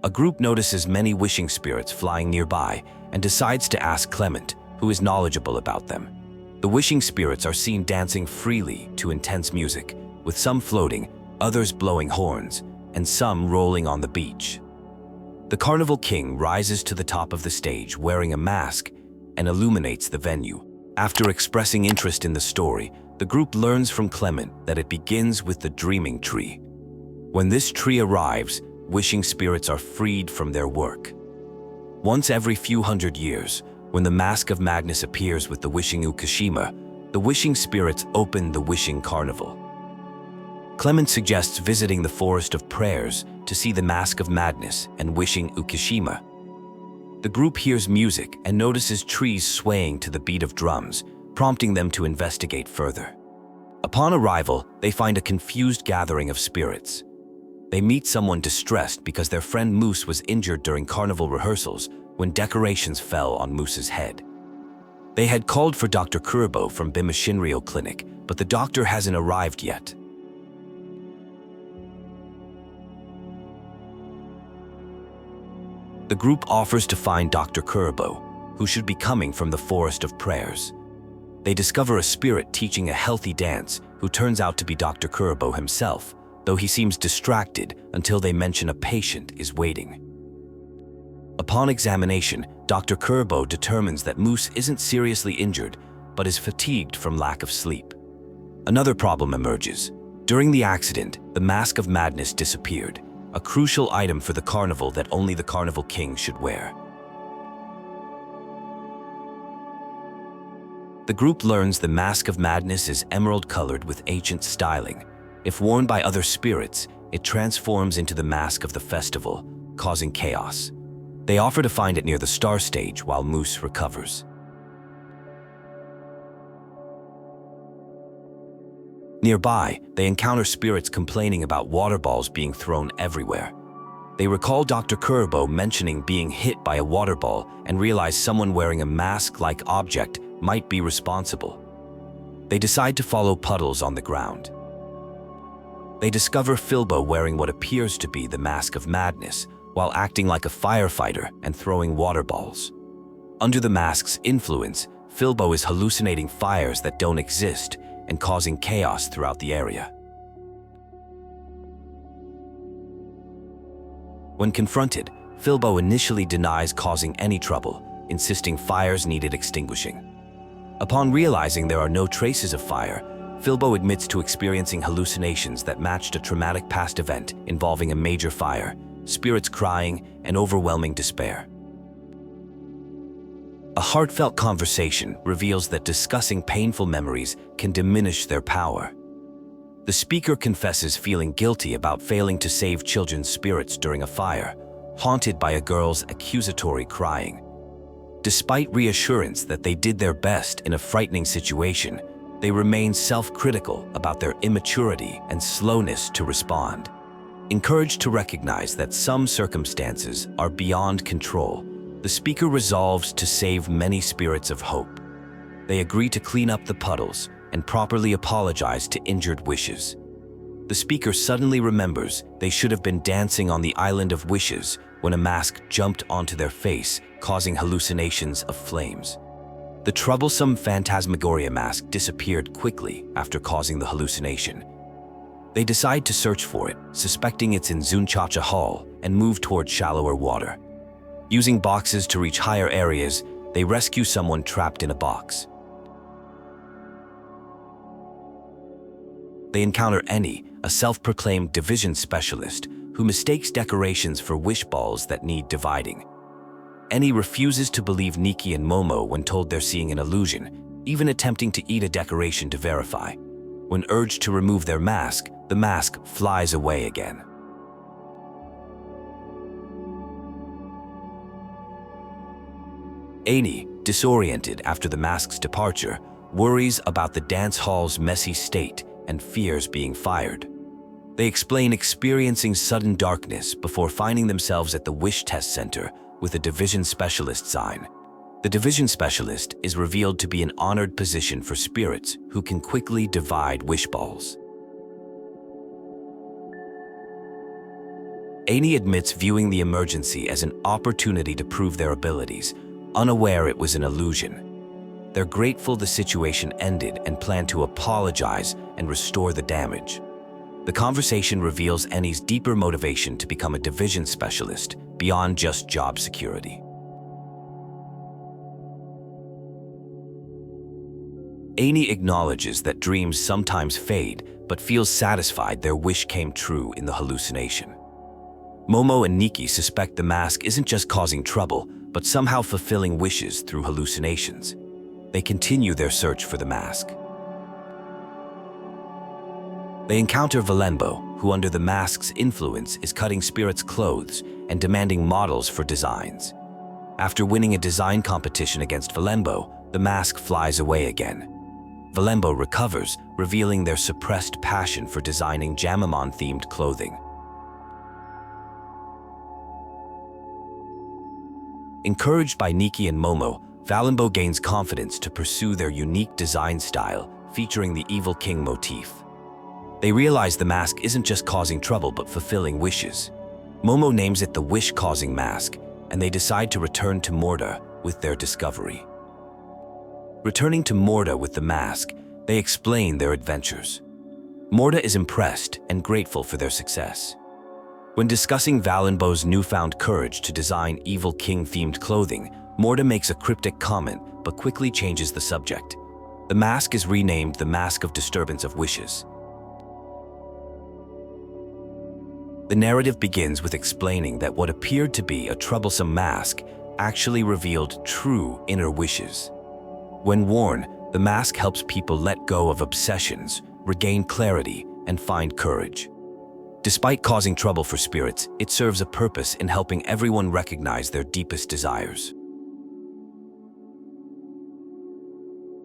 A group notices many wishing spirits flying nearby and decides to ask Clement, who is knowledgeable about them. The wishing spirits are seen dancing freely to intense music, with some floating, others blowing horns, and some rolling on the beach. The Carnival King rises to the top of the stage wearing a mask and illuminates the venue. After expressing interest in the story, the group learns from Clement that it begins with the dreaming tree. When this tree arrives, wishing spirits are freed from their work. Once every few hundred years, when the Mask of Madness appears with the wishing Ukashima, the wishing spirits open the wishing carnival. Clement suggests visiting the Forest of Prayers to see the Mask of Madness and wishing Ukashima. The group hears music and notices trees swaying to the beat of drums, prompting them to investigate further. Upon arrival, they find a confused gathering of spirits. They meet someone distressed because their friend Moose was injured during carnival rehearsals when decorations fell on Moose's head. They had called for Dr. Philbo from Bimashinryo Clinic, but the doctor hasn't arrived yet. The group offers to find Dr. Philbo, who should be coming from the Forest of Prayers. They discover a spirit teaching a healthy dance who turns out to be Dr. Philbo himself, though he seems distracted until they mention a patient is waiting. Upon examination, Dr. Philbo determines that Moose isn't seriously injured, but is fatigued from lack of sleep. Another problem emerges. During the accident, the Mask of Madness disappeared, a crucial item for the carnival that only the Carnival King should wear. The group learns the Mask of Madness is emerald-colored with ancient styling. If worn by other spirits, it transforms into the mask of the festival, causing chaos. They offer to find it near the star stage while Moose recovers. Nearby, they encounter spirits complaining about water balls being thrown everywhere. They recall Dr. Philbo mentioning being hit by a water ball and realize someone wearing a mask-like object might be responsible. They decide to follow puddles on the ground. They discover Philbo wearing what appears to be the Mask of Madness, while acting like a firefighter and throwing water balls. Under the mask's influence, Philbo is hallucinating fires that don't exist and causing chaos throughout the area. When confronted, Philbo initially denies causing any trouble, insisting fires needed extinguishing. Upon realizing there are no traces of fire, Philbo admits to experiencing hallucinations that matched a traumatic past event involving a major fire, spirits crying, and overwhelming despair. A heartfelt conversation reveals that discussing painful memories can diminish their power. The speaker confesses feeling guilty about failing to save children's spirits during a fire, haunted by a girl's accusatory crying. Despite reassurance that they did their best in a frightening situation, they remain self-critical about their immaturity and slowness to respond. Encouraged to recognize that some circumstances are beyond control, the speaker resolves to save many spirits of hope. They agree to clean up the puddles and properly apologize to injured wishes. The speaker suddenly remembers they should have been dancing on the Island of Wishes when a mask jumped onto their face, causing hallucinations of flames. The troublesome Phantasmagoria mask disappeared quickly after causing the hallucination. They decide to search for it, suspecting it's in Zunchacha Hall, and move toward shallower water. Using boxes to reach higher areas, they rescue someone trapped in a box. They encounter Eni, a self-proclaimed division specialist, who mistakes decorations for wish balls that need dividing. Eni refuses to believe Nikki and Momo when told they're seeing an illusion, even attempting to eat a decoration to verify. When urged to remove their mask, the mask flies away again. Eni, disoriented after the mask's departure, worries about the dance hall's messy state and fears being fired. They explain experiencing sudden darkness before finding themselves at the Wish Test Center with a division specialist sign. The division specialist is revealed to be an honored position for spirits who can quickly divide wish balls. Annie admits viewing the emergency as an opportunity to prove their abilities, unaware it was an illusion. They're grateful the situation ended and plan to apologize and restore the damage. The conversation reveals Annie's deeper motivation to become a division specialist beyond just job security. Annie acknowledges that dreams sometimes fade, but feels satisfied their wish came true in the hallucination. Momo and Nikki suspect the mask isn't just causing trouble, but somehow fulfilling wishes through hallucinations. They continue their search for the mask. They encounter Valenbo, who under the mask's influence is cutting spirits' clothes and demanding models for designs. After winning a design competition against Valenbo, the mask flies away again. Valenbo recovers, revealing their suppressed passion for designing Jamamon-themed clothing. Encouraged by Nikki and Momo, Valenbo gains confidence to pursue their unique design style, featuring the Evil King motif. They realize the mask isn't just causing trouble but fulfilling wishes. Momo names it the wish-causing mask, and they decide to return to Morda with their discovery. Returning to Morda with the mask, they explain their adventures. Morda is impressed and grateful for their success. When discussing Valenbo's newfound courage to design Evil King-themed clothing, Morda makes a cryptic comment but quickly changes the subject. The mask is renamed the Mask of Disturbance of Wishes. The narrative begins with explaining that what appeared to be a troublesome mask actually revealed true inner wishes. When worn, the mask helps people let go of obsessions, regain clarity, and find courage. Despite causing trouble for spirits, it serves a purpose in helping everyone recognize their deepest desires.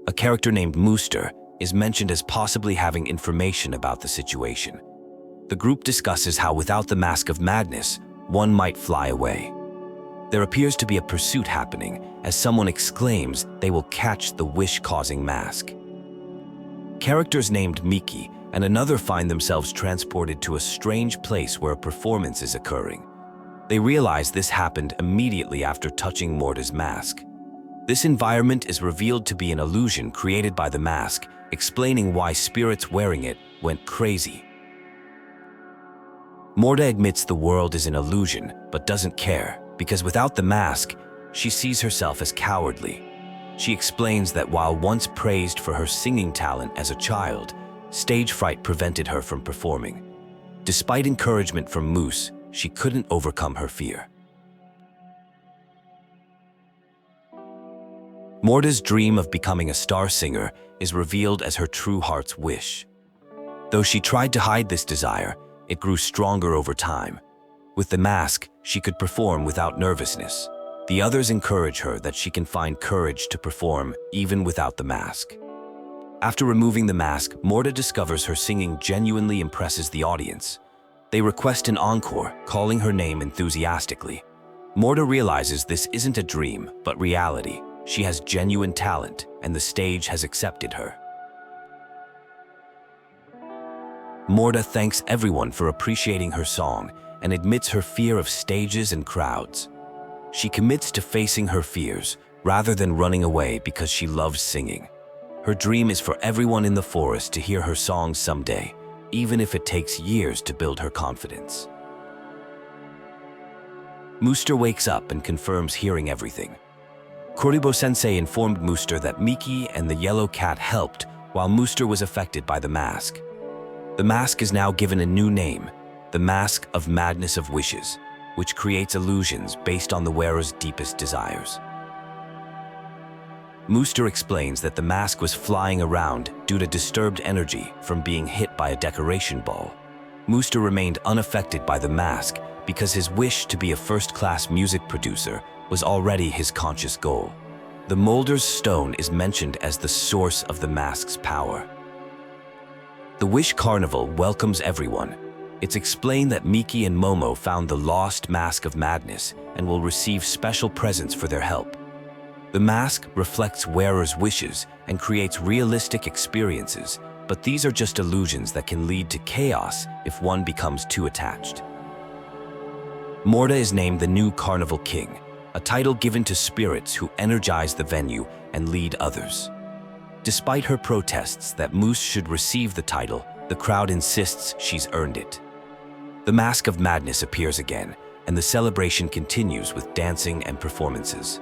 A character named Mooster is mentioned as possibly having information about the situation. The group discusses how without the Mask of Madness, one might fly away. There appears to be a pursuit happening as someone exclaims they will catch the wish-causing mask. Characters named Miki and another find themselves transported to a strange place where a performance is occurring. They realize this happened immediately after touching Morda's mask. This environment is revealed to be an illusion created by the mask, explaining why spirits wearing it went crazy. Morda admits the world is an illusion, but doesn't care, because without the mask, she sees herself as cowardly. She explains that while once praised for her singing talent as a child, stage fright prevented her from performing. Despite encouragement from Moose, she couldn't overcome her fear. Morda's dream of becoming a star singer is revealed as her true heart's wish. Though she tried to hide this desire, it grew stronger over time. With the mask, she could perform without nervousness. The others encourage her that she can find courage to perform even without the mask. After removing the mask, Morda discovers her singing genuinely impresses the audience. They request an encore, calling her name enthusiastically. Morda realizes this isn't a dream, but reality. She has genuine talent, and the stage has accepted her. Morda thanks everyone for appreciating her song and admits her fear of stages and crowds. She commits to facing her fears rather than running away because she loves singing. Her dream is for everyone in the forest to hear her song someday, even if it takes years to build her confidence. Mooster wakes up and confirms hearing everything. Kuribo-sensei informed Mooster that Miki and the yellow cat helped while Mooster was affected by the mask. The mask is now given a new name, the Mask of Madness of Wishes, which creates illusions based on the wearer's deepest desires. Mooster explains that the mask was flying around due to disturbed energy from being hit by a decoration ball. Mooster remained unaffected by the mask because his wish to be a first-class music producer was already his conscious goal. The Molder's stone is mentioned as the source of the mask's power. The Wish Carnival welcomes everyone. It's explained that Miki and Momo found the lost Mask of Madness and will receive special presents for their help. The mask reflects wearers' wishes and creates realistic experiences, but these are just illusions that can lead to chaos if one becomes too attached. Morda is named the new Carnival King, a title given to spirits who energize the venue and lead others. Despite her protests that Moose should receive the title, the crowd insists she's earned it. The Mask of Madness appears again, and the celebration continues with dancing and performances.